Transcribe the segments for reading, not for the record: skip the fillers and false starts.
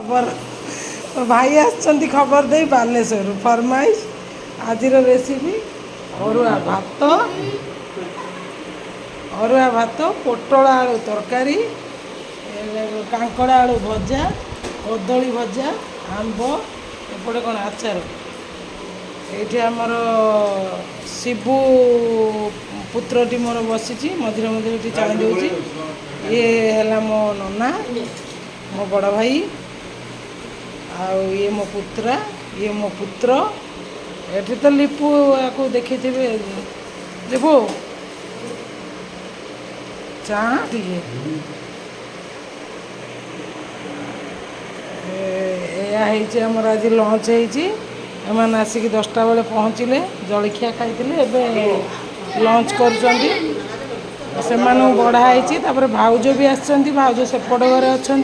खबर भाई आसचंती खबर दे बालेश्वर फरमाइश आज रेसिपी अरुआ भात पोटल आलू तरकारी कांकड़ा आलू भजा कदली भजा आंब एपटे कौन आचार ये आमर शिबू पुत्रटी मोर बसी मझे मझे चाणी दूसरी ये है मो नना मो बड़ भाई आउ ये मो पुत्रा ये मो पुत्र ये तो लिपू या देखी थे लिपू चाह आमर आज लंच होने आसिक 10टा बेले पहुँचले जलखिया खाई लंच कर बढ़ाई भाउज भी आसछंती भाउज सेपट घरे अच्छा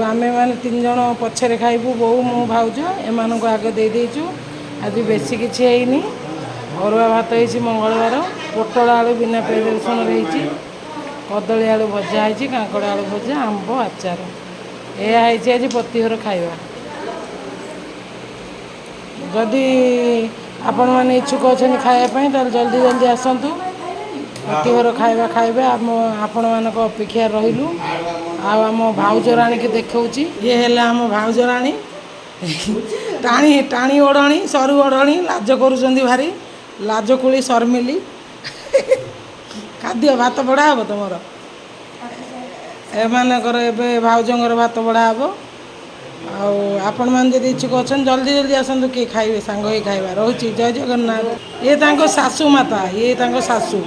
आमे मैंने 3 जन पछरे खाइबू बो मु भाउज एम आगे दे देचु आज बेसी किसी है अरुआ भात हो मंगलवार पोटल आलू बिना पियाज रसुण रही कदली आलू भजा है कांकड़ा आलू भजा आंब आचार यह आज प्रतिहर खाइबा जदि आपण मैंने इच्छुक अच्छा खायापी तो जल्दी जल्दी आसतु प्रतिहर खाइबा खाइबा आपण मान अपेक्षा रही आम भाउजराणी की देखी ये है आम भाउजराणी टाणी टाणी ओढ़णी सरू ओढ़णी लाज करुँच भारी लाजकुली शर्मिली खाद्य भात बड़ा हे तुम एमानकर ए भाउजर भात बड़ा हे आपण मैंने जब इच्छुक अच्छा जल्दी जल्दी आसतु किए खाइबे सांग ही खाइबा रोची जय जगन्नाथ ये सासू माता ये सासू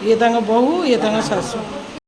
ये बहू ये सासू।